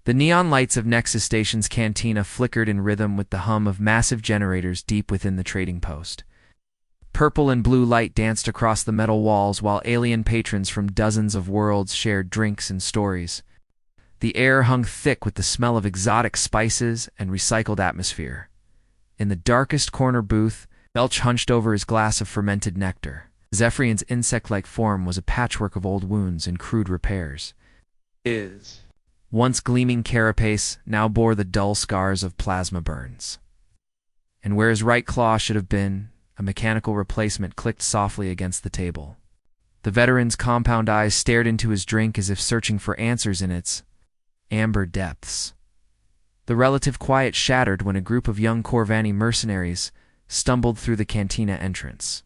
The neon lights of Nexus Station's cantina flickered in rhythm with the hum of massive generators deep within the trading post. Purple and blue light danced across the metal walls while alien patrons from dozens of worlds shared drinks and stories. The air hung thick with the smell of exotic spices and recycled atmosphere. In the darkest corner booth, Belch hunched over his glass of fermented nectar. Zephyrian's insect-like form was a patchwork of old wounds and crude repairs. His once gleaming carapace now bore the dull scars of plasma burns. And where his right claw should have been, a mechanical replacement clicked softly against the table. The veteran's compound eyes stared into his drink as if searching for answers in its amber depths. The relative quiet shattered when a group of young Corvani mercenaries stumbled through the cantina entrance.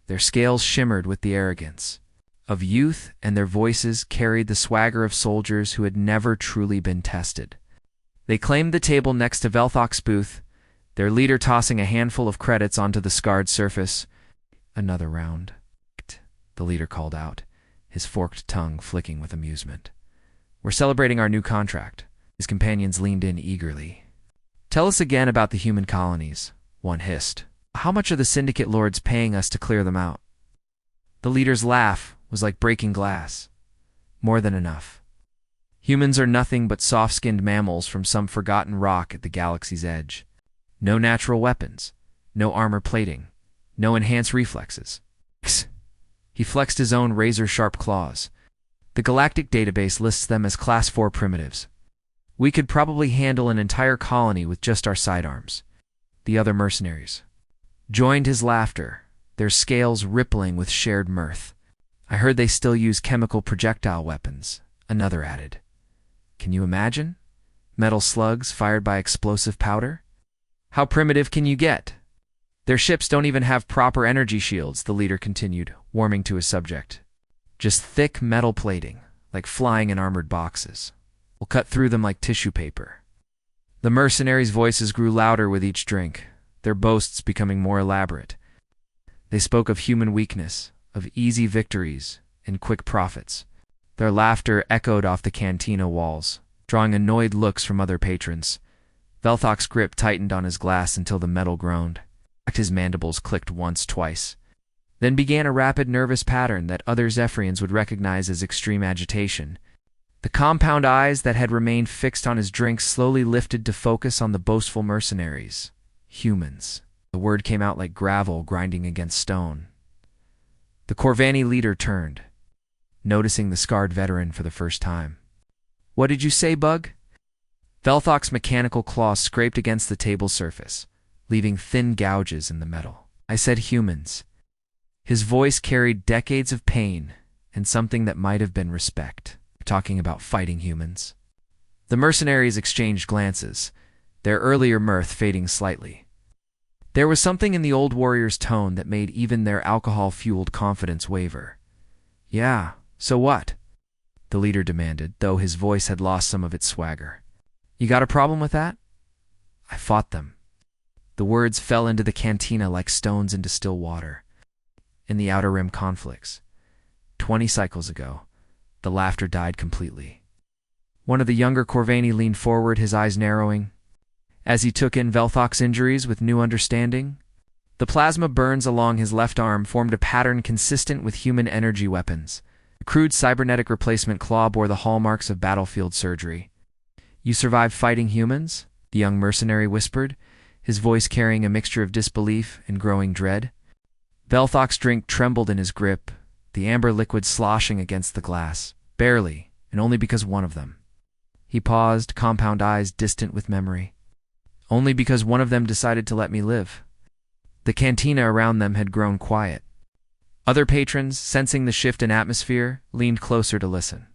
Their scales shimmered with the arrogance of youth, and their voices carried the swagger of soldiers who had never truly been tested. They claimed the table next to Velthok's booth, their leader tossing a handful of credits onto the scarred surface. "Another round," the leader called out, his forked tongue flicking with amusement. "We're celebrating our new contract." His companions leaned in eagerly. "Tell us again about the human colonies," one hissed. "How much are the syndicate lords paying us to clear them out?" The leader's laugh was like breaking glass. "More than enough. Humans are nothing but soft-skinned mammals from some forgotten rock at the galaxy's edge. No natural weapons, no armor plating, no enhanced reflexes." He flexed his own razor-sharp claws. "The Galactic database lists them as Class 4 primitives. We could probably handle an entire colony with just our sidearms." The other mercenaries joined his laughter, their scales rippling with shared mirth. "I heard they still use chemical projectile weapons," another added. "Can you imagine? Metal slugs fired by explosive powder? How primitive can you get?" "Their ships don't even have proper energy shields," the leader continued, warming to his subject. "Just thick metal plating, like flying in armored boxes. We'll cut through them like tissue paper." The mercenaries' voices grew louder with each drink, their boasts becoming more elaborate. They spoke of human weakness, of easy victories, and quick profits. Their laughter echoed off the cantina walls, drawing annoyed looks from other patrons. Velthok's grip tightened on his glass until the metal groaned. His mandibles clicked once, twice. Then began a rapid nervous pattern that other Zephyrians would recognize as extreme agitation. The compound eyes that had remained fixed on his drink slowly lifted to focus on the boastful mercenaries. Humans. The word came out like gravel grinding against stone. The Corvani leader turned, noticing the scarred veteran for the first time. "What did you say, Bug?" Velthok's mechanical claws scraped against the table's surface, leaving thin gouges in the metal. "I said humans." His voice carried decades of pain and something that might have been respect. "Talking about fighting humans." The mercenaries exchanged glances, their earlier mirth fading slightly. There was something in the old warrior's tone that made even their alcohol-fueled confidence waver. "Yeah, so what?" the leader demanded, though his voice had lost some of its swagger. "You got a problem with that?" "I fought them." The words fell into the cantina like stones into still water. "In the Outer Rim conflicts. 20 cycles ago." The laughter died completely. One of the younger Corvani leaned forward, his eyes narrowing, as he took in Velthok's injuries with new understanding. The plasma burns along his left arm formed a pattern consistent with human energy weapons. The crude cybernetic replacement claw bore the hallmarks of battlefield surgery. "You survived fighting humans?" the young mercenary whispered, his voice carrying a mixture of disbelief and growing dread. Velthok's drink trembled in his grip, the amber liquid sloshing against the glass, barely, and only because one of them. He paused, compound eyes distant with memory. "Only because one of them decided to let me live." The cantina around them had grown quiet. Other patrons, sensing the shift in atmosphere, leaned closer to listen.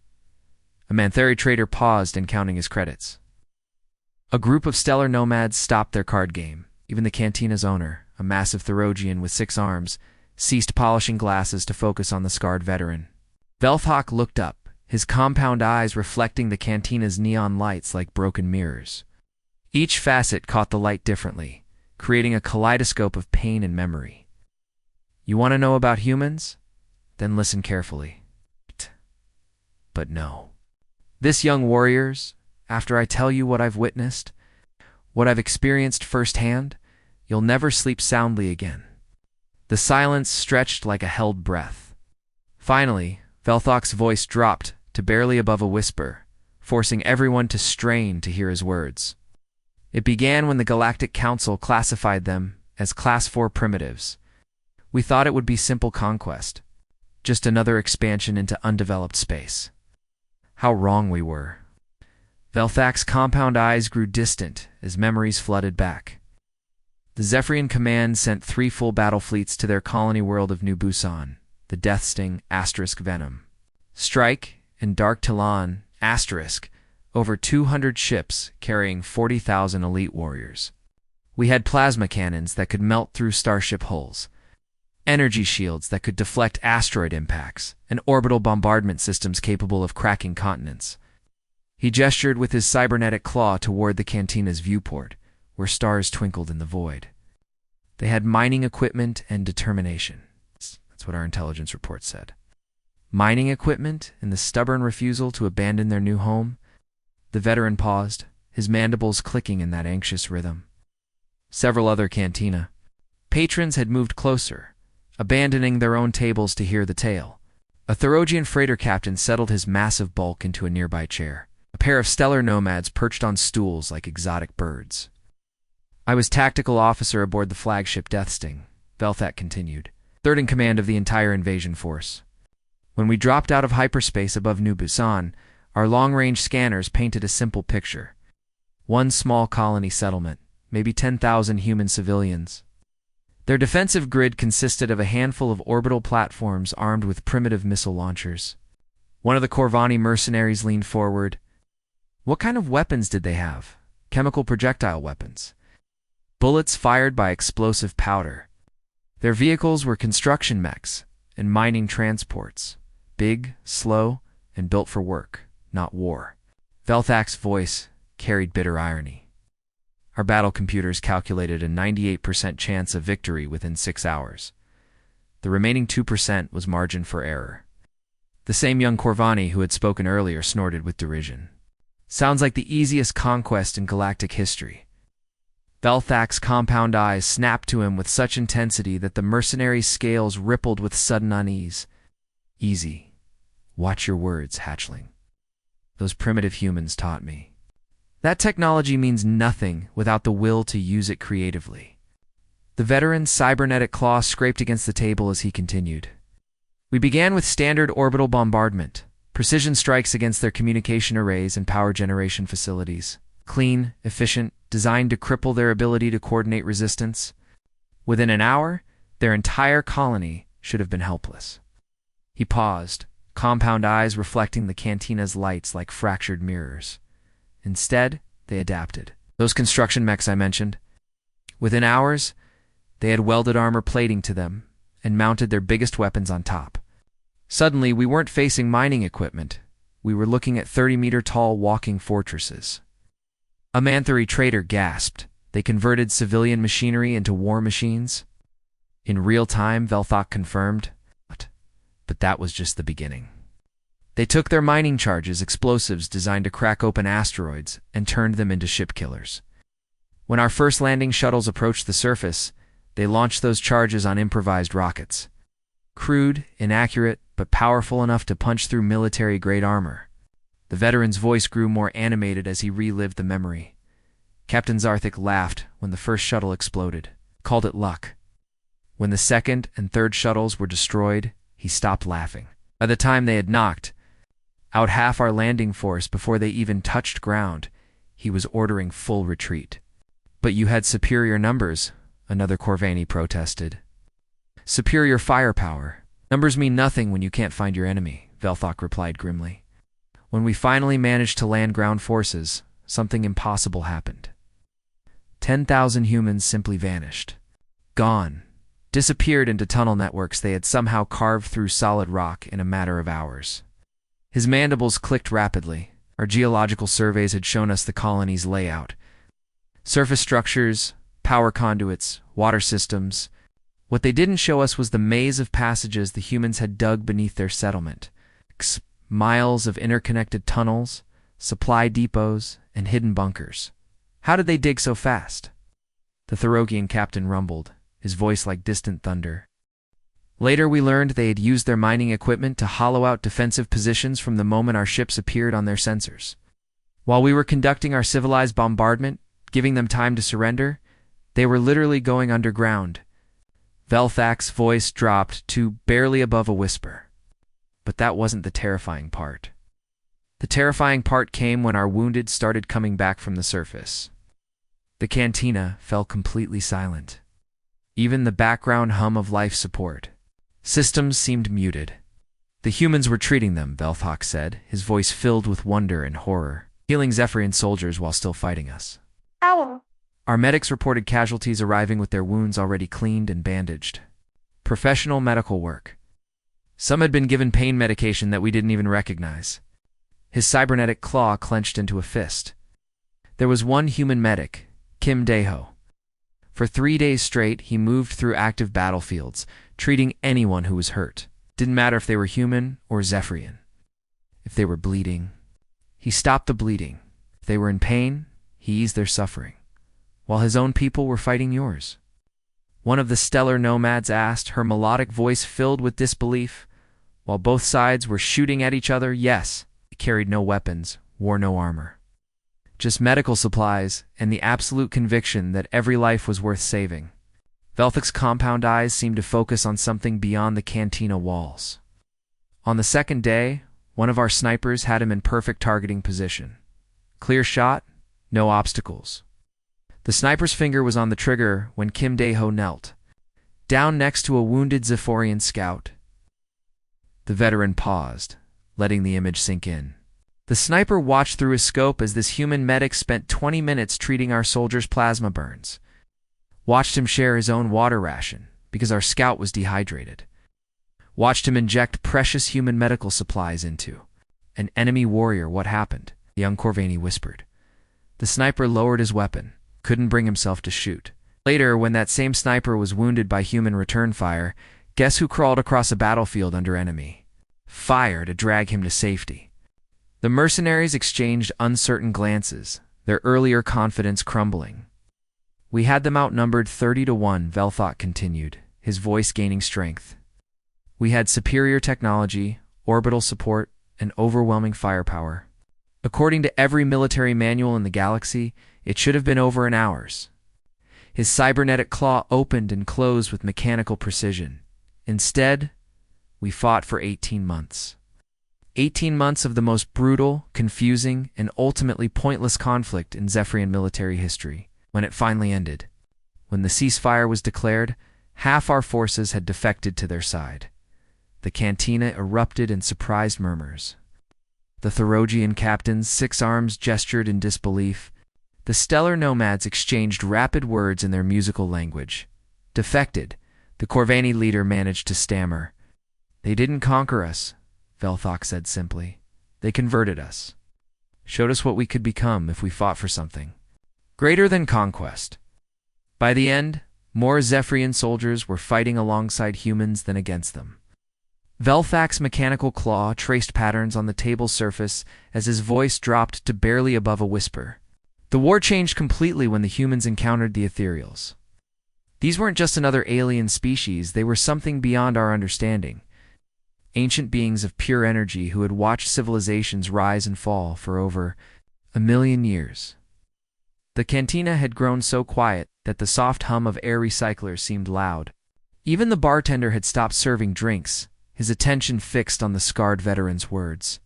A Mantheri trader paused in counting his credits. A group of stellar nomads stopped their card game. Even the cantina's owner, a massive Therogian with 6 arms, ceased polishing glasses to focus on the scarred veteran. Velthok looked up, his compound eyes reflecting the cantina's neon lights like broken mirrors. Each facet caught the light differently, creating a kaleidoscope of pain and memory. "You want to know about humans? Then listen carefully." But no. This young warrior's, after I tell you what I've witnessed, what I've experienced firsthand, you'll never sleep soundly again." The silence stretched like a held breath. Finally, Velthok's voice dropped to barely above a whisper, forcing everyone to strain to hear his words. It began when the Galactic Council classified them as Class 4 primitives. We thought it would be simple conquest, just another expansion into undeveloped space. How wrong we were. Velthak's compound eyes grew distant as memories flooded back. The Zephyrian Command sent 3 full battle fleets to their colony world of New Busan, the Deathsting *Venom. Strike and Dark Talon *, over 200 ships carrying 40,000 elite warriors. We had plasma cannons that could melt through starship hulls, energy shields that could deflect asteroid impacts, and orbital bombardment systems capable of cracking continents. He gestured with his cybernetic claw toward the cantina's viewport, where stars twinkled in the void. They had mining equipment and determination. That's what our intelligence report said. Mining equipment and the stubborn refusal to abandon their new home. The veteran paused, his mandibles clicking in that anxious rhythm. Several other cantina patrons had moved closer, abandoning their own tables to hear the tale. A Therosian freighter captain settled his massive bulk into a nearby chair. A pair of stellar nomads perched on stools like exotic birds. "I was tactical officer aboard the flagship Deathsting," Velthak continued, "third in command of the entire invasion force. When we dropped out of hyperspace above New Busan, our long-range scanners painted a simple picture. One small colony settlement, maybe 10,000 human civilians. Their defensive grid consisted of a handful of orbital platforms armed with primitive missile launchers." One of the Corvani mercenaries leaned forward. "What kind of weapons did they have?" "Chemical projectile weapons. Bullets fired by explosive powder. Their vehicles were construction mechs and mining transports, big, slow, and built for work, not war." Velthak's voice carried bitter irony. "Our battle computers calculated a 98% chance of victory within 6 hours. The remaining 2% was margin for error." The same young Corvani who had spoken earlier snorted with derision. "Sounds like the easiest conquest in galactic history." Velthak's compound eyes snapped to him with such intensity that the mercenary's scales rippled with sudden unease. "Easy. Watch your words, hatchling. Those primitive humans taught me. That technology means nothing without the will to use it creatively." The veteran's cybernetic claw scraped against the table as he continued. "We began with standard orbital bombardment, precision strikes against their communication arrays and power generation facilities. Clean, efficient, designed to cripple their ability to coordinate resistance. Within an hour, their entire colony should have been helpless." He paused, compound eyes reflecting the cantina's lights like fractured mirrors. Instead, they adapted. Those construction mechs I mentioned. Within hours, they had welded armor plating to them and mounted their biggest weapons on top. Suddenly, we weren't facing mining equipment. We were looking at 30-meter-tall walking fortresses. A Manthari trader gasped. "They converted civilian machinery into war machines?" "In real time," Velthok confirmed. But that was just the beginning. "They took their mining charges, explosives designed to crack open asteroids, and turned them into ship killers. When our first landing shuttles approached the surface, they launched those charges on improvised rockets. Crude, inaccurate, but powerful enough to punch through military-grade armor." The veteran's voice grew more animated as he relived the memory. Captain Zarthik laughed when the first shuttle exploded, called it luck. When the second and third shuttles were destroyed, he stopped laughing. By the time they had knocked out half our landing force before they even touched ground, he was ordering full retreat. "But you had superior numbers," another Corvani protested. "Superior firepower. Numbers mean nothing when you can't find your enemy," Velthok replied grimly. "When we finally managed to land ground forces, something impossible happened. 10,000 humans simply vanished. Gone. Disappeared into tunnel networks they had somehow carved through solid rock in a matter of hours." His mandibles clicked rapidly. Our geological surveys had shown us the colony's layout. Surface structures, power conduits, water systems. What they didn't show us was the maze of passages the humans had dug beneath their settlement. Miles of interconnected tunnels, supply depots, and hidden bunkers. How did they dig so fast? The Thoragian captain rumbled, his voice like distant thunder. Later we learned they had used their mining equipment to hollow out defensive positions from the moment our ships appeared on their sensors. While we were conducting our civilized bombardment, giving them time to surrender, they were literally going underground. Velthak's voice dropped to barely above a whisper. But that wasn't the terrifying part. The terrifying part came when our wounded started coming back from the surface. The cantina fell completely silent. Even the background hum of life support systems seemed muted. The humans were treating them, Velthak said, his voice filled with wonder and horror, healing Zephyrian soldiers while still fighting us. Ow. Our medics reported casualties arriving with their wounds already cleaned and bandaged. Professional medical work. Some had been given pain medication that we didn't even recognize. His cybernetic claw clenched into a fist. There was one human medic, Kim Daeho. For 3 days straight, he moved through active battlefields, treating anyone who was hurt. Didn't matter if they were human or Zephyrian. If they were bleeding, he stopped the bleeding. If they were in pain, he eased their suffering, while his own people were fighting yours. One of the stellar nomads asked, her melodic voice filled with disbelief, while both sides were shooting at each other. Yes, he carried no weapons, wore no armor. Just medical supplies and the absolute conviction that every life was worth saving. Velthak's compound eyes seemed to focus on something beyond the cantina walls. On the second day, one of our snipers had him in perfect targeting position. Clear shot, no obstacles. The sniper's finger was on the trigger when Kim Daeho knelt, down next to a wounded Zephyrian scout. The veteran paused, letting the image sink in. The sniper watched through his scope as this human medic spent 20 minutes treating our soldiers' plasma burns. Watched him share his own water ration, because our scout was dehydrated. Watched him inject precious human medical supplies into an enemy warrior. What happened? The young Corvani whispered. The sniper lowered his weapon, couldn't bring himself to shoot. Later, when that same sniper was wounded by human return fire, guess who crawled across a battlefield under enemy fire to drag him to safety? The mercenaries exchanged uncertain glances, their earlier confidence crumbling. We had them outnumbered 30-1, Velthak continued, his voice gaining strength. We had superior technology, orbital support, and overwhelming firepower. According to every military manual in the galaxy, it should have been over in hours. His cybernetic claw opened and closed with mechanical precision. Instead, we fought for 18 months. 18 months of the most brutal, confusing, and ultimately pointless conflict in Zephyrian military history. When it finally ended, when the ceasefire was declared, half our forces had defected to their side. The cantina erupted in surprised murmurs. The Thoragian captain's 6 arms gestured in disbelief. The stellar nomads exchanged rapid words in their musical language. Defected, the Corvani leader managed to stammer. They didn't conquer us, Velthak said simply. They converted us. Showed us what we could become if we fought for something greater than conquest. By the end, more Zephyrian soldiers were fighting alongside humans than against them. Velthak's mechanical claw traced patterns on the table's surface as his voice dropped to barely above a whisper. The war changed completely when the humans encountered the ethereals. These weren't just another alien species, they were something beyond our understanding. Ancient beings of pure energy who had watched civilizations rise and fall for over 1,000,000 years. The cantina had grown so quiet that the soft hum of air recyclers seemed loud. Even the bartender had stopped serving drinks, his attention fixed on the scarred veteran's words.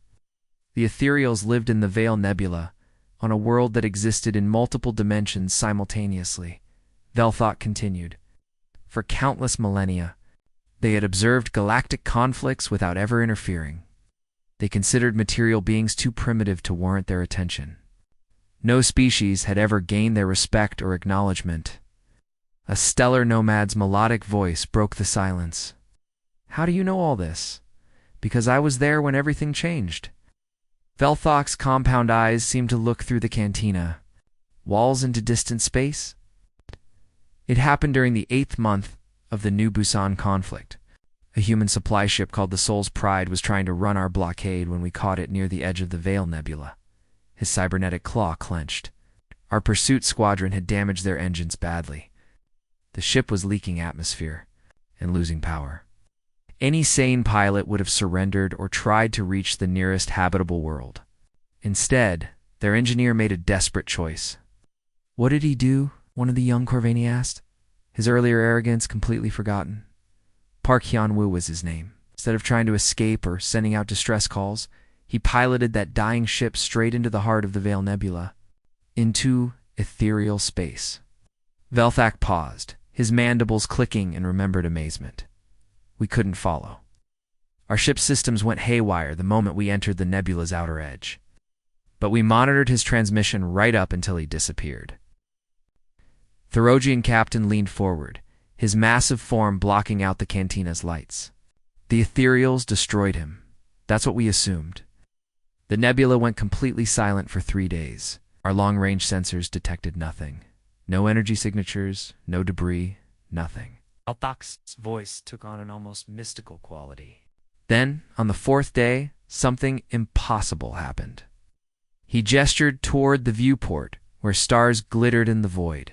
The ethereals lived in the Veil Nebula, on a world that existed in multiple dimensions simultaneously. Velthak continued. For countless millennia, they had observed galactic conflicts without ever interfering. They considered material beings too primitive to warrant their attention. No species had ever gained their respect or acknowledgement. A stellar nomad's melodic voice broke the silence. How do you know all this? Because I was there when everything changed. Velthak's compound eyes seemed to look through the cantina. Walls into distant space? It happened during the 8th month of the New Busan conflict. A human supply ship called the Soul's Pride was trying to run our blockade when we caught it near the edge of the Veil Nebula. His cybernetic claw clenched. Our pursuit squadron had damaged their engines badly. The ship was leaking atmosphere and losing power. Any sane pilot would have surrendered or tried to reach the nearest habitable world. Instead, their engineer made a desperate choice. What did he do? One of the young Corvani asked, his earlier arrogance completely forgotten. Park Hyun-woo was his name. Instead of trying to escape or sending out distress calls, he piloted that dying ship straight into the heart of the Veil Nebula, into ethereal space. Velthak paused, his mandibles clicking in remembered amazement. We couldn't follow. Our ship's systems went haywire the moment we entered the nebula's outer edge. But we monitored his transmission right up until he disappeared. Therosian captain leaned forward, his massive form blocking out the cantina's lights. The ethereals destroyed him. That's what we assumed. The nebula went completely silent for 3 days. Our long-range sensors detected nothing. No energy signatures, no debris, nothing. Althak's voice took on an almost mystical quality. Then, on the 4th day, something impossible happened. He gestured toward the viewport, where stars glittered in the void.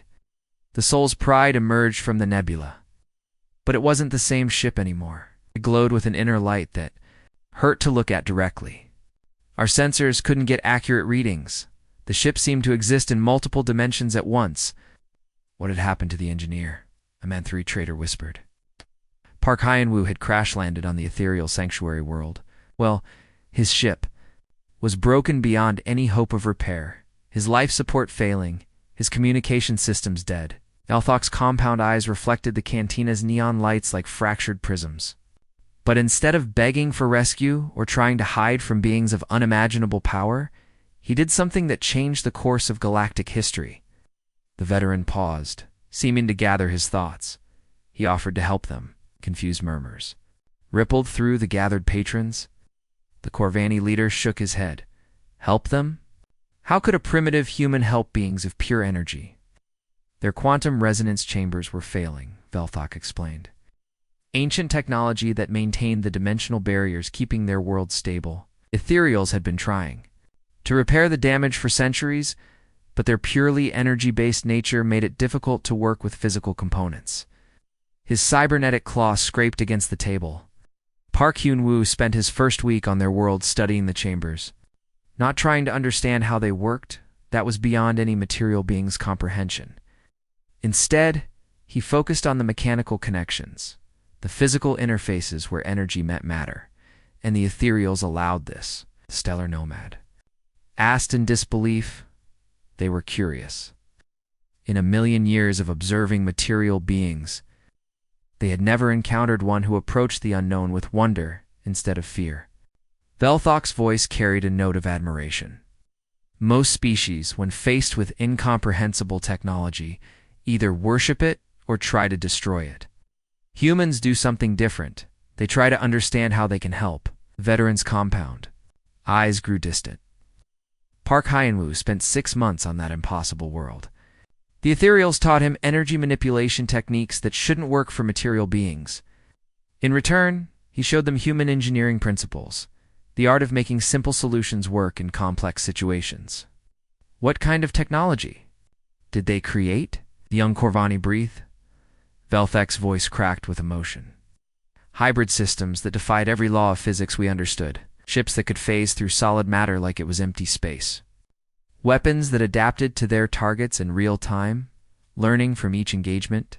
The Soul's Pride emerged from the nebula. But it wasn't the same ship anymore. It glowed with an inner light that hurt to look at directly. Our sensors couldn't get accurate readings. The ship seemed to exist in multiple dimensions at once. What had happened to the engineer? A Man-3 trader whispered. Park Hyun-woo had crash-landed on the ethereal sanctuary world. Well, his ship was broken beyond any hope of repair, his life support failing, his communication systems dead. Althak's compound eyes reflected the cantina's neon lights like fractured prisms. But instead of begging for rescue or trying to hide from beings of unimaginable power, he did something that changed the course of galactic history. The veteran paused, seeming to gather his thoughts. He offered to help them. Confused murmurs rippled through the gathered patrons. The Corvani leader shook his head. Help them? How could a primitive human help beings of pure energy? Their quantum resonance chambers were failing, Velthak explained. Ancient technology that maintained the dimensional barriers keeping their world stable. Ethereals had been trying to repair the damage for centuries, but their purely energy-based nature made it difficult to work with physical components. His cybernetic claw scraped against the table. Park Hyun-woo spent his first week on their world studying the chambers. Not trying to understand how they worked, that was beyond any material being's comprehension. Instead, he focused on the mechanical connections, the physical interfaces where energy met matter, and the ethereals allowed this. Stellar nomad. Asked in disbelief, they were curious. In a million years of observing material beings, they had never encountered one who approached the unknown with wonder instead of fear. Velthak's voice carried a note of admiration. Most species, when faced with incomprehensible technology, either worship it or try to destroy it. Humans do something different. They try to understand how they can help. Veterans compound. Eyes grew distant. Park Hyun-woo spent 6 months on that impossible world. The ethereals taught him energy manipulation techniques that shouldn't work for material beings. In return, he showed them human engineering principles, the art of making simple solutions work in complex situations. What kind of technology did they create? The young Corvani breathed. Velthak's voice cracked with emotion. Hybrid systems that defied every law of physics we understood. Ships that could phase through solid matter like it was empty space. Weapons that adapted to their targets in real time, learning from each engagement.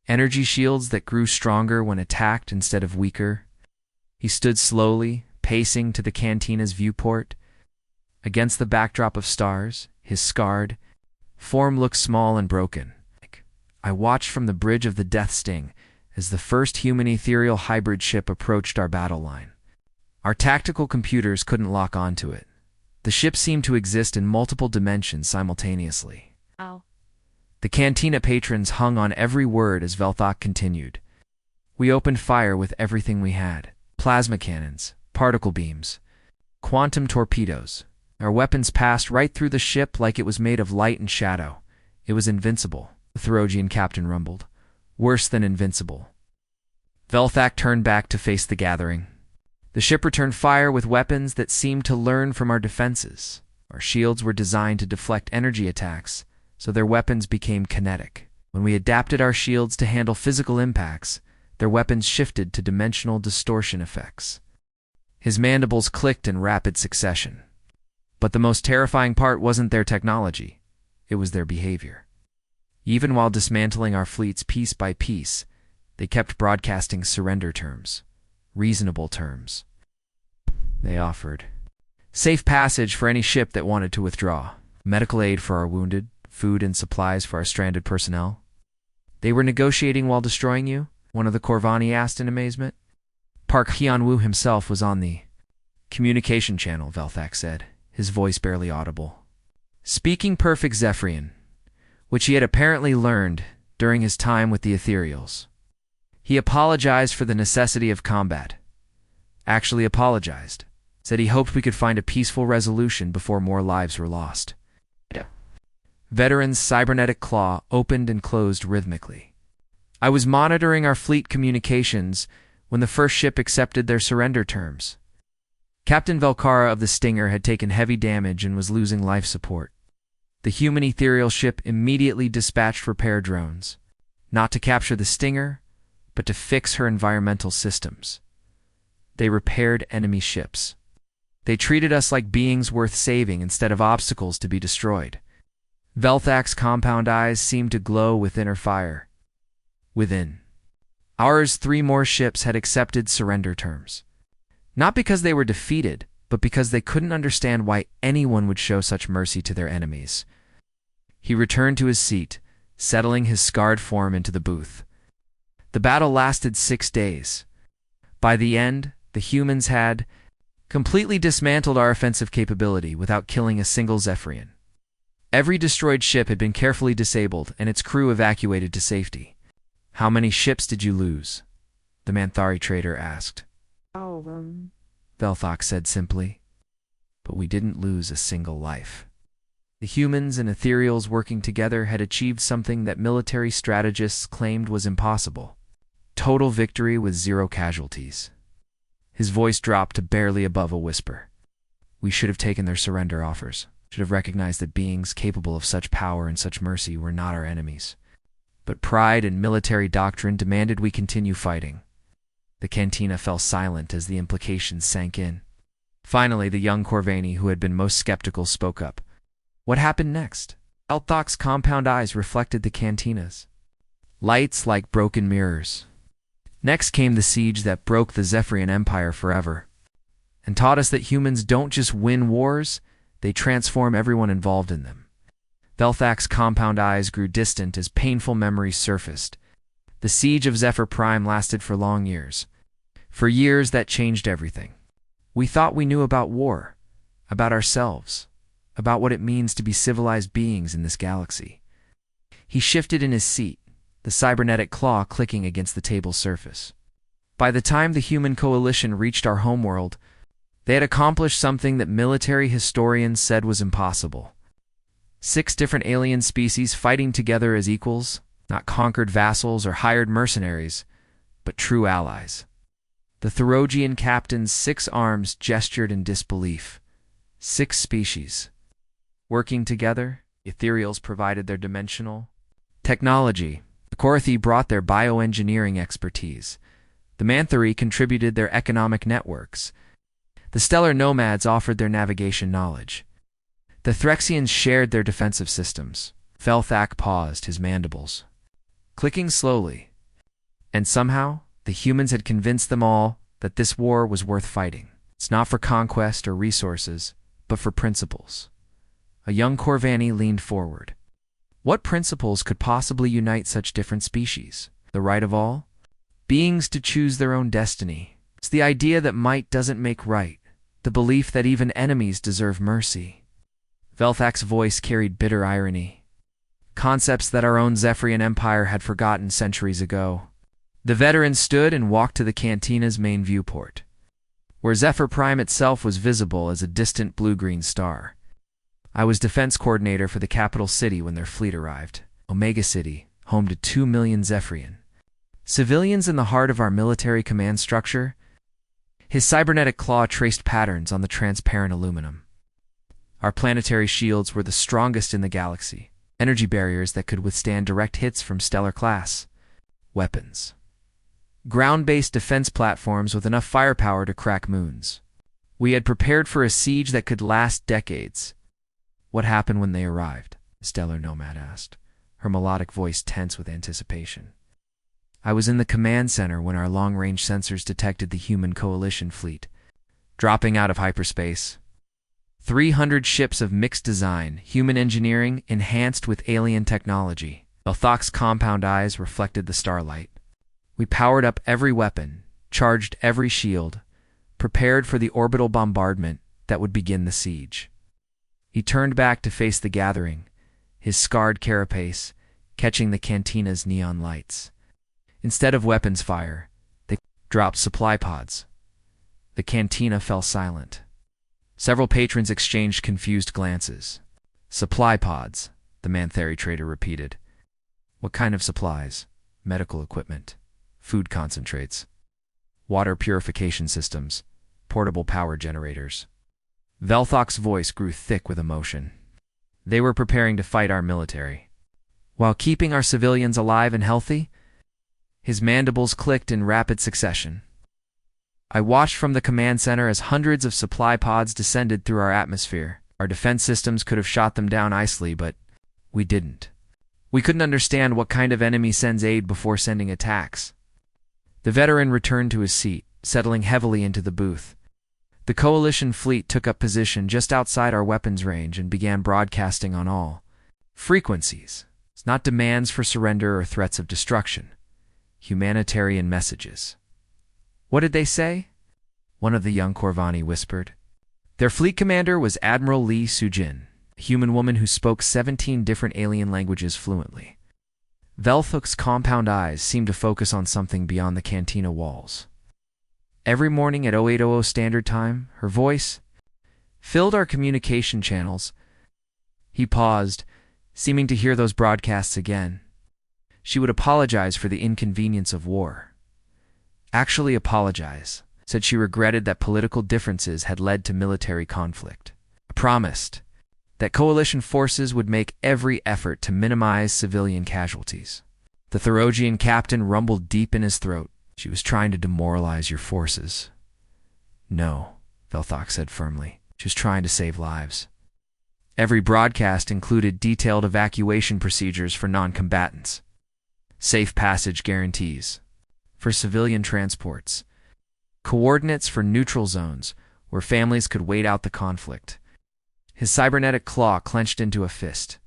Energy shields that grew stronger when attacked instead of weaker. He stood slowly, pacing to the cantina's viewport. Against the backdrop of stars, his scarred form looked small and broken. I watched from the bridge of the Death Sting as the first human ethereal hybrid ship approached our battle line. Our tactical computers couldn't lock onto it. The ship seemed to exist in multiple dimensions simultaneously. Oh. The cantina patrons hung on every word as Velthak continued. We opened fire with everything we had. Plasma cannons, particle beams, quantum torpedoes. Our weapons passed right through the ship like it was made of light and shadow. It was invincible, the Therosian captain rumbled. Worse than invincible. Velthak turned back to face the gathering. The ship returned fire with weapons that seemed to learn from our defenses. Our shields were designed to deflect energy attacks, so their weapons became kinetic. When we adapted our shields to handle physical impacts, their weapons shifted to dimensional distortion effects. His mandibles clicked in rapid succession. But the most terrifying part wasn't their technology, it was their behavior. Even while dismantling our fleets piece by piece, they kept broadcasting surrender terms, reasonable terms. They offered safe passage for any ship that wanted to withdraw, medical aid for our wounded, food and supplies for our stranded personnel. They were negotiating while destroying you? One of the Corvani asked in amazement. Park Hyun-woo himself was on the communication channel, Velthak said, his voice barely audible. Speaking perfect Zephyrian, which he had apparently learned during his time with the Ethereals. He apologized for the necessity of combat. Actually apologized. Said he hoped we could find a peaceful resolution before more lives were lost. Veteran's cybernetic claw opened and closed rhythmically. I was monitoring our fleet communications when the first ship accepted their surrender terms. Captain Velkara of the Stinger had taken heavy damage and was losing life support. The human ethereal ship immediately dispatched repair drones, not to capture the Stinger, but to fix her environmental systems. They repaired enemy ships. They treated us like beings worth saving instead of obstacles to be destroyed. Velthak's compound eyes seemed to glow with inner fire. Within ours, 3 more ships had accepted surrender terms. Not because they were defeated, but because they couldn't understand why anyone would show such mercy to their enemies. He returned to his seat, settling his scarred form into the booth. The battle lasted 6 days. By the end, the humans had completely dismantled our offensive capability without killing a single Zephyrian. Every destroyed ship had been carefully disabled and its crew evacuated to safety. How many ships did you lose? The Manthari trader asked. All of them, Velthak said simply. But we didn't lose a single life. The humans and ethereals working together had achieved something that military strategists claimed was impossible. Total victory with 0 casualties. His voice dropped to barely above a whisper. We should have taken their surrender offers, should have recognized that beings capable of such power and such mercy were not our enemies. But pride and military doctrine demanded we continue fighting. The cantina fell silent as the implications sank in. Finally, the young Corvani, who had been most skeptical, spoke up. What happened next? Velthak's compound eyes reflected the cantina's lights like broken mirrors. Next came the siege that broke the Zephyrian Empire forever, and taught us that humans don't just win wars, they transform everyone involved in them. Velthak's compound eyes grew distant as painful memories surfaced. The siege of Zephyr Prime lasted for long years. For years that changed everything. We thought we knew about war, about ourselves, about what it means to be civilized beings in this galaxy. He shifted in his seat, the cybernetic claw clicking against the table's surface. By the time the human coalition reached our homeworld, they had accomplished something that military historians said was impossible. 6 different alien species fighting together as equals, not conquered vassals or hired mercenaries, but true allies. The Therogian captain's 6 arms gestured in disbelief. 6 species. Working together, ethereals provided their dimensional technology. The Korathi brought their bioengineering expertise. The Manthari contributed their economic networks. The stellar nomads offered their navigation knowledge. The Threxians shared their defensive systems. Velthak paused, his mandibles clicking slowly. And somehow, the humans had convinced them all that this war was worth fighting. It's not for conquest or resources, but for principles. A young Corvani leaned forward. What principles could possibly unite such different species? The right of all? Beings to choose their own destiny. It's the idea that might doesn't make right. The belief that even enemies deserve mercy. Velthak's voice carried bitter irony. Concepts that our own Zephyrian Empire had forgotten centuries ago. The veteran stood and walked to the cantina's main viewport, where Zephyr Prime itself was visible as a distant blue-green star. I was defense coordinator for the capital city when their fleet arrived, Omega City, home to 2 million Zephyrian civilians in the heart of our military command structure. His cybernetic claw traced patterns on the transparent aluminum. Our planetary shields were the strongest in the galaxy, energy barriers that could withstand direct hits from stellar-class weapons. Ground-based defense platforms with enough firepower to crack moons. We had prepared for a siege that could last decades. What happened when they arrived? The stellar nomad asked, her melodic voice tense with anticipation. I was in the command center when our long-range sensors detected the human coalition fleet, dropping out of hyperspace. 300 ships of mixed design, human engineering enhanced with alien technology. Belthok's compound eyes reflected the starlight. We powered up every weapon, charged every shield, prepared for the orbital bombardment that would begin the siege. He turned back to face the gathering, his scarred carapace catching the cantina's neon lights. Instead of weapons fire, they dropped supply pods. The cantina fell silent. Several patrons exchanged confused glances. Supply pods, the Mantheri trader repeated. What kind of supplies? Medical equipment, food concentrates, water purification systems, portable power generators. Velthok's voice grew thick with emotion. They were preparing to fight our military, while keeping our civilians alive and healthy. His mandibles clicked in rapid succession. I watched from the command center as hundreds of supply pods descended through our atmosphere. Our defense systems could have shot them down icily, but we didn't. We couldn't understand what kind of enemy sends aid before sending attacks. The veteran returned to his seat, settling heavily into the booth. The coalition fleet took up position just outside our weapons range and began broadcasting on all frequencies. It's not demands for surrender or threats of destruction. Humanitarian messages. What did they say? One of the young Korvani whispered. Their fleet commander was Admiral Lee Sujin, a human woman who spoke 17 different alien languages fluently. Velthok's compound eyes seemed to focus on something beyond the cantina walls. Every morning at 0800 Standard Time, her voice filled our communication channels. He paused, seeming to hear those broadcasts again. She would apologize for the inconvenience of war. Actually apologize, said she regretted that political differences had led to military conflict. Promised that coalition forces would make every effort to minimize civilian casualties. The Therogian captain rumbled deep in his throat. She was trying to demoralize your forces. No, Velthok said firmly. She was trying to save lives. Every broadcast included detailed evacuation procedures for non-combatants, safe passage guarantees for civilian transports, coordinates for neutral zones where families could wait out the conflict. His cybernetic claw clenched into a fist.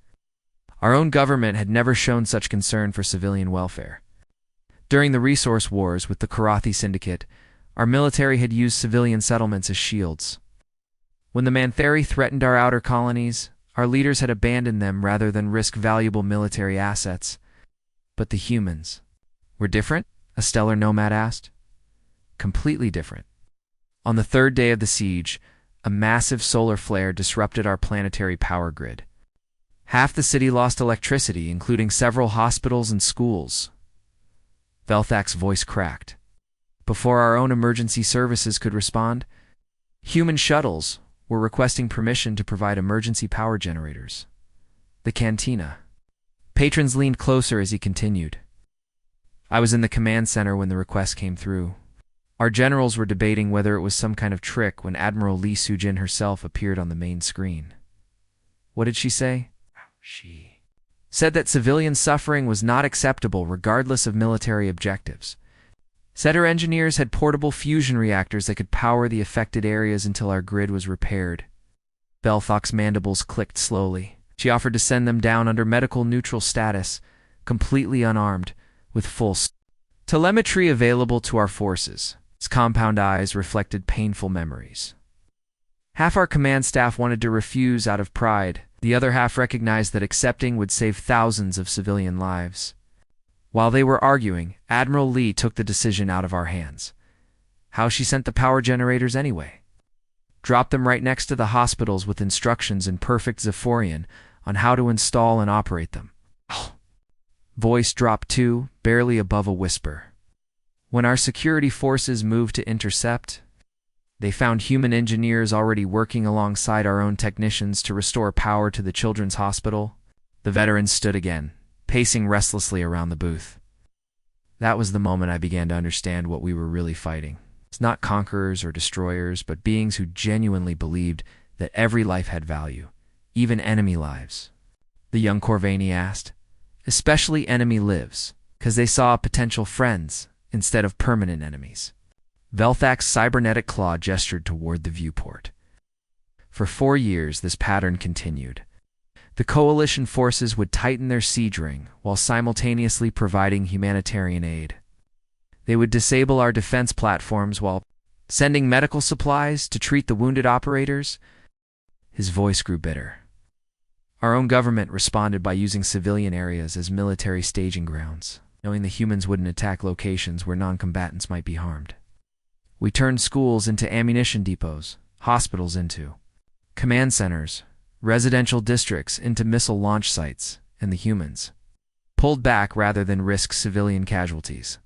Our own government had never shown such concern for civilian welfare. During the resource wars with the Karathi Syndicate, our military had used civilian settlements as shields. When the Mantheri threatened our outer colonies, our leaders had abandoned them rather than risk valuable military assets. But the humans were different? A stellar nomad asked. Completely different. On the third day of the siege, a massive solar flare disrupted our planetary power grid. Half the city lost electricity, including several hospitals and schools. Velthak's voice cracked. Before our own emergency services could respond, human shuttles were requesting permission to provide emergency power generators. The cantina. Patrons leaned closer as he continued. I was in the command center when the request came through. Our generals were debating whether it was some kind of trick when Admiral Lee Sujin herself appeared on the main screen. What did she say? She said that civilian suffering was not acceptable regardless of military objectives. Said her engineers had portable fusion reactors that could power the affected areas until our grid was repaired. Velthok's mandibles clicked slowly. She offered to send them down under medical neutral status, completely unarmed, with full telemetry available to our forces. His compound eyes reflected painful memories. Half our command staff wanted to refuse out of pride. The other half recognized that accepting would save thousands of civilian lives. While they were arguing, Admiral Lee took the decision out of our hands. How she sent the power generators anyway? Dropped them right next to the hospitals with instructions in perfect Zephyrian on how to install and operate them. Voice dropped to, barely above a whisper. When our security forces moved to intercept, They found human engineers already working alongside our own technicians to restore power to the children's hospital. The veterans stood again, pacing restlessly around the booth. That was the moment I began to understand what we were really fighting. It's not conquerors or destroyers, but beings who genuinely believed that every life had value, even enemy lives. The young Corvani asked. Especially enemy lives, because they saw potential friends instead of permanent enemies. Velthak's cybernetic claw gestured toward the viewport. For 4 years, this pattern continued. The coalition forces would tighten their siege ring while simultaneously providing humanitarian aid. They would disable our defense platforms while sending medical supplies to treat the wounded operators. His voice grew bitter. Our own government responded by using civilian areas as military staging grounds, knowing the humans wouldn't attack locations where non-combatants might be harmed. We turned schools into ammunition depots, hospitals into command centers, residential districts into missile launch sites, and the humans pulled back rather than risk civilian casualties.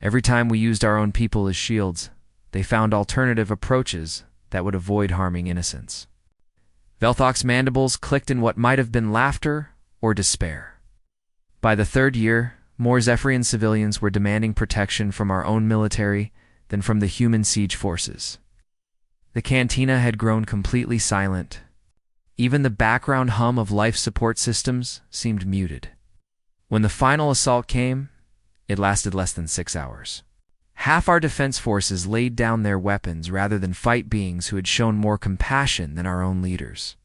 Every time we used our own people as shields, they found alternative approaches that would avoid harming innocents. Velthak's mandibles clicked in what might have been laughter or despair. By the 3rd year, more Zephyrian civilians were demanding protection from our own military than from the human siege forces. The cantina had grown completely silent. Even the background hum of life support systems seemed muted. When the final assault came, it lasted less than 6 hours. Half our defense forces laid down their weapons rather than fight beings who had shown more compassion than our own leaders.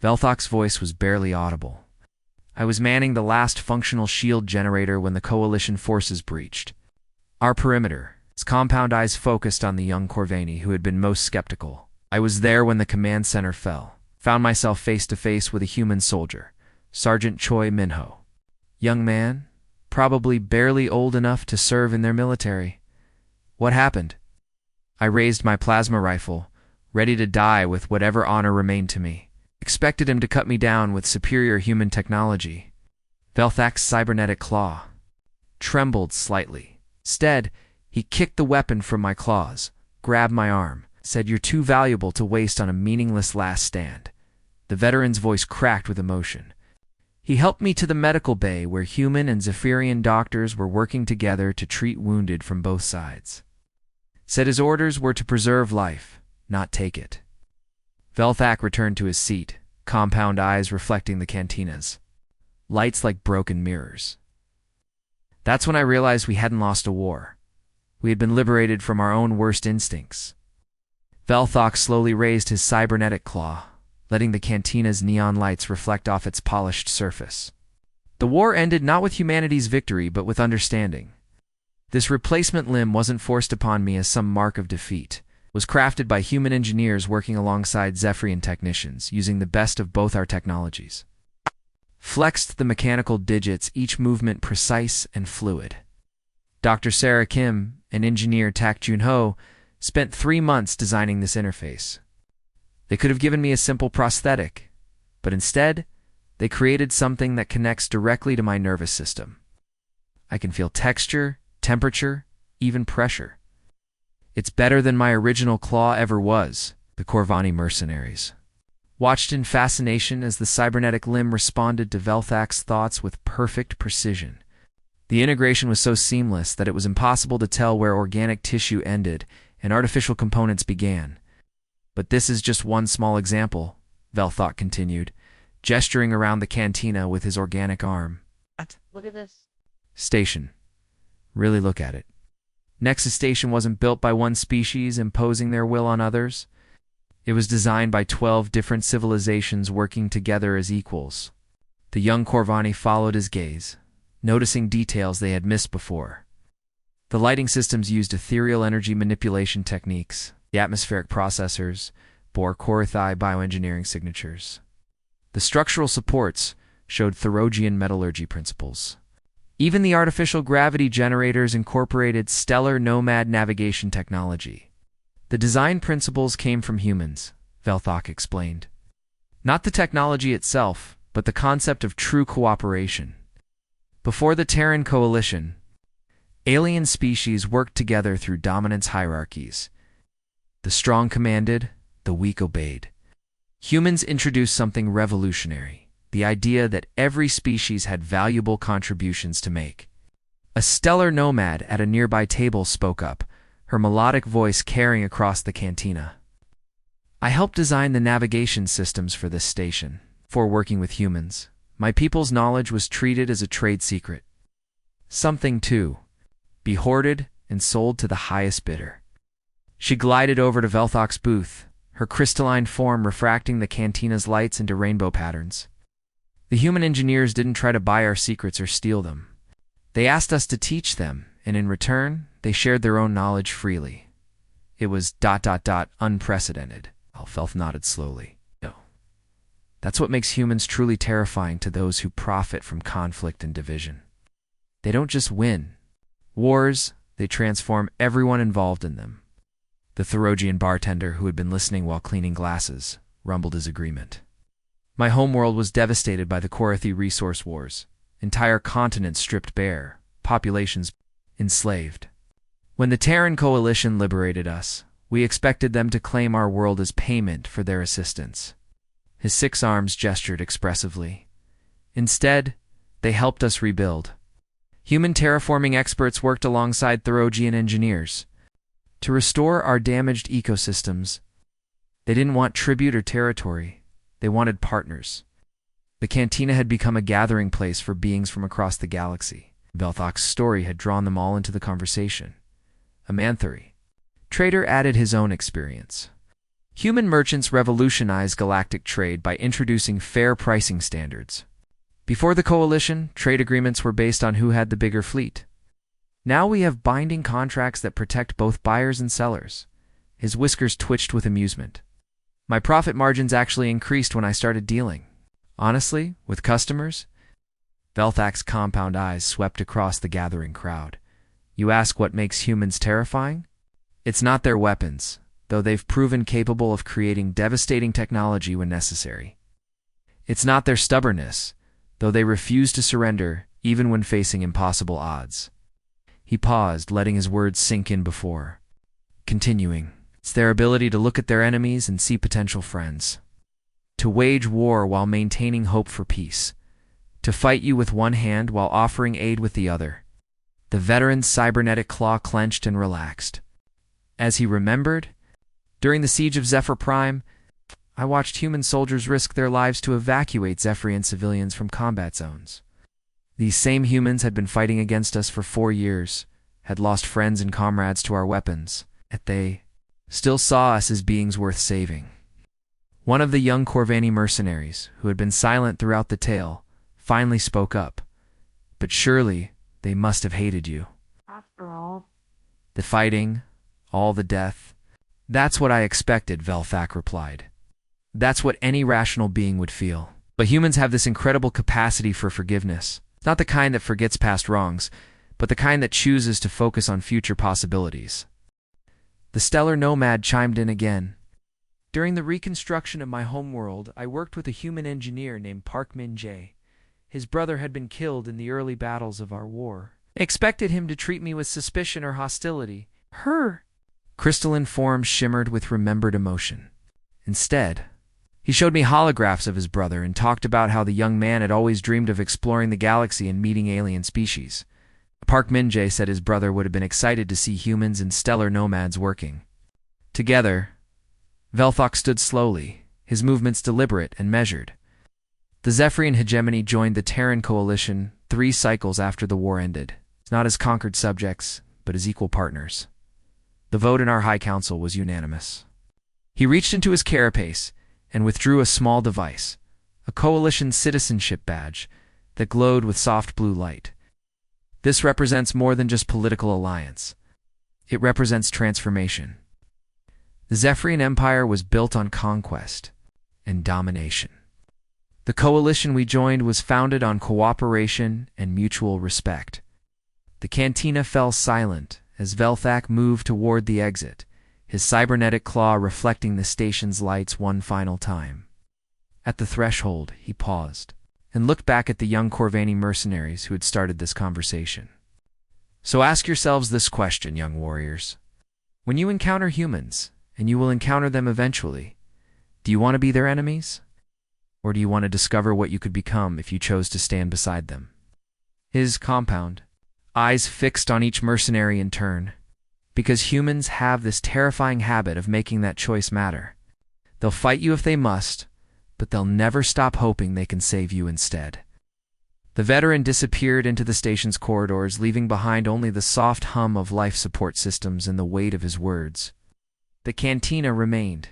Velthak's voice was barely audible. I was manning the last functional shield generator when the coalition forces breached our perimeter. Its compound eyes focused on the young Corvani, who had been most skeptical. I was there when the command center fell. Found myself face to face with a human soldier, Sergeant Choi Minho. Young man, probably barely old enough to serve in their military. What happened? I raised my plasma rifle, ready to die with whatever honor remained to me. Expected him to cut me down with superior human technology. Velthak's cybernetic claw trembled slightly. Instead, he kicked the weapon from my claws, grabbed my arm, said, "You're too valuable to waste on a meaningless last stand." The veteran's voice cracked with emotion. He helped me to the medical bay where human and Zephyrian doctors were working together to treat wounded from both sides. Said his orders were to preserve life, not take it. Velthak returned to his seat, compound eyes reflecting the cantinas. Lights like broken mirrors. That's when I realized we hadn't lost a war. We had been liberated from our own worst instincts. Velthak slowly raised his cybernetic claw, letting the cantina's neon lights reflect off its polished surface. The war ended not with humanity's victory, but with understanding. This replacement limb wasn't forced upon me as some mark of defeat. It was crafted by human engineers working alongside Zephyrian technicians, using the best of both our technologies. Flexed the mechanical digits, each movement precise and fluid. Dr. Sarah Kim and engineer Tak Jun-ho spent 3 months designing this interface. They could have given me a simple prosthetic, but instead, they created something that connects directly to my nervous system. I can feel texture, temperature, even pressure. It's better than my original claw ever was, the Corvani mercenaries watched in fascination as the cybernetic limb responded to Velthak's thoughts with perfect precision. The integration was so seamless that it was impossible to tell where organic tissue ended and artificial components began. But this is just one small example, Velthak continued, gesturing around the cantina with his organic arm. Look at this. Station. Really look at it. Nexus Station wasn't built by one species imposing their will on others. It was designed by 12 different civilizations working together as equals. The young Corvani followed his gaze, noticing details they had missed before. The lighting systems used ethereal energy manipulation techniques, the atmospheric processors bore Korathai bioengineering signatures. The structural supports showed Thoragian metallurgy principles. Even the artificial gravity generators incorporated stellar nomad navigation technology. The design principles came from humans, Velthak explained. Not the technology itself, but the concept of true cooperation. Before the Terran coalition, alien species worked together through dominance hierarchies. The strong commanded, the weak obeyed. Humans introduced something revolutionary, the idea that every species had valuable contributions to make. A stellar nomad at a nearby table spoke up, her melodic voice carrying across the cantina. I helped design the navigation systems for this station. For working with humans, my people's knowledge was treated as a trade secret. Something to be hoarded and sold to the highest bidder. She glided over to Velthok's booth, her crystalline form refracting the cantina's lights into rainbow patterns. The human engineers didn't try to buy our secrets or steal them. They asked us to teach them, and in return, they shared their own knowledge freely. It was ... unprecedented. Velth nodded slowly. No. That's what makes humans truly terrifying to those who profit from conflict and division. They don't just win wars, they transform everyone involved in them. The Thorodgian bartender, who had been listening while cleaning glasses, rumbled his agreement. My homeworld was devastated by the Korathi resource wars. Entire continents stripped bare, populations enslaved. When the Terran coalition liberated us, we expected them to claim our world as payment for their assistance. His 6 arms gestured expressively. Instead, they helped us rebuild. Human terraforming experts worked alongside Thorodgian engineers to restore our damaged ecosystems. They didn't want tribute or territory. They wanted partners. The cantina had become a gathering place for beings from across the galaxy. Velthok's story had drawn them all into the conversation. A Manthuri trader added his own experience. Human merchants revolutionized galactic trade by introducing fair pricing standards. Before the coalition, trade agreements were based on who had the bigger fleet. Now we have binding contracts that protect both buyers and sellers. His whiskers twitched with amusement. My profit margins actually increased when I started dealing. Honestly, with customers? Velthak's compound eyes swept across the gathering crowd. You ask what makes humans terrifying? It's not their weapons, though they've proven capable of creating devastating technology when necessary. It's not their stubbornness, though they refuse to surrender even when facing impossible odds. He paused, letting his words sink in before continuing. It's their ability to look at their enemies and see potential friends. To wage war while maintaining hope for peace. To fight you with one hand while offering aid with the other. The veteran's cybernetic claw clenched and relaxed. As he remembered, during the siege of Zephyr Prime, I watched human soldiers risk their lives to evacuate Zephyrian civilians from combat zones. These same humans had been fighting against us for 4 years, had lost friends and comrades to our weapons, yet they still saw us as beings worth saving. One of the young Corvani mercenaries, who had been silent throughout the tale, finally spoke up. But surely they must have hated you. After all, The fighting, all the death. That's what I expected, Velthak replied. That's what any rational being would feel. But humans have this incredible capacity for forgiveness. Not the kind that forgets past wrongs, but the kind that chooses to focus on future possibilities. The stellar nomad chimed in again. During the reconstruction of my homeworld, I worked with a human engineer named Park Min Jae. His brother had been killed in the early battles of our war. I expected him to treat me with suspicion or hostility. Her crystalline form shimmered with remembered emotion. Instead, he showed me holographs of his brother and talked about how the young man had always dreamed of exploring the galaxy and meeting alien species. Park Min Jae said his brother would have been excited to see humans and stellar nomads working together. Velthok stood slowly, his movements deliberate and measured. The Zephyrian hegemony joined the Terran coalition 3 cycles after the war ended, not as conquered subjects, but as equal partners. The vote in our High Council was unanimous. He reached into his carapace and withdrew a small device, a coalition citizenship badge that glowed with soft blue light. This represents more than just political alliance. It represents transformation. The Zephyrian Empire was built on conquest and domination. The coalition we joined was founded on cooperation and mutual respect. The cantina fell silent as Velthak moved toward the exit, his cybernetic claw reflecting the station's lights one final time. At the threshold, he paused and looked back at the young Corvani mercenaries who had started this conversation. So ask yourselves this question, young warriors. When you encounter humans, and you will encounter them eventually. Do you want to be their enemies? Or do you want to discover what you could become if you chose to stand beside them? His compound, eyes fixed on each mercenary in turn, because humans have this terrifying habit of making that choice matter. They'll fight you if they must, but they'll never stop hoping they can save you instead. The veteran disappeared into the station's corridors, leaving behind only the soft hum of life support systems and the weight of his words. The cantina remained,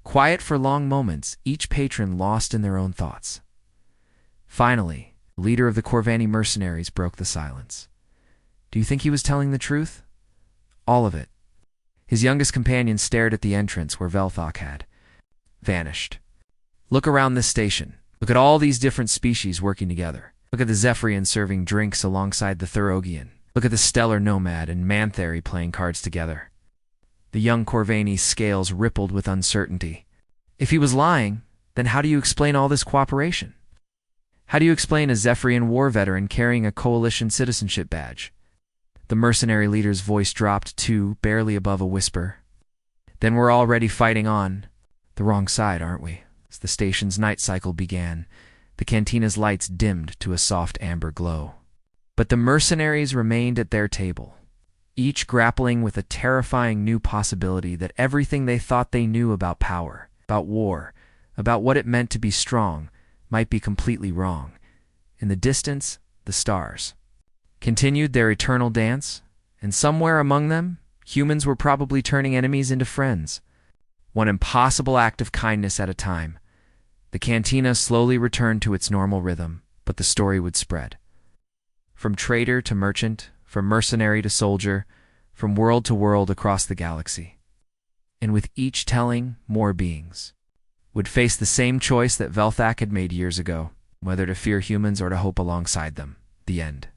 quiet for long moments, each patron lost in their own thoughts. Finally, the leader of the Corvani mercenaries broke the silence. Do you think he was telling the truth? All of it. His youngest companion stared at the entrance where Velthok had vanished. Look around this station. Look at all these different species working together. Look at the Zephyrian serving drinks alongside the Thurogian. Look at the Stellar Nomad and Mantheri playing cards together. The young Corvani's scales rippled with uncertainty. If he was lying, then how do you explain all this cooperation? How do you explain a Zephyrian war veteran carrying a coalition citizenship badge? The mercenary leader's voice dropped to barely above a whisper. Then we're already fighting on the wrong side, aren't we? As the station's night cycle began, the cantina's lights dimmed to a soft amber glow. But the mercenaries remained at their table, each grappling with a terrifying new possibility that everything they thought they knew about power, about war, about what it meant to be strong, might be completely wrong. In the distance, the stars continued their eternal dance, and somewhere among them, humans were probably turning enemies into friends, one impossible act of kindness at a time. The cantina slowly returned to its normal rhythm, but the story would spread. From trader to merchant, from mercenary to soldier, from world to world across the galaxy. And with each telling, more beings would face the same choice that Velthak had made years ago, whether to fear humans or to hope alongside them. The end.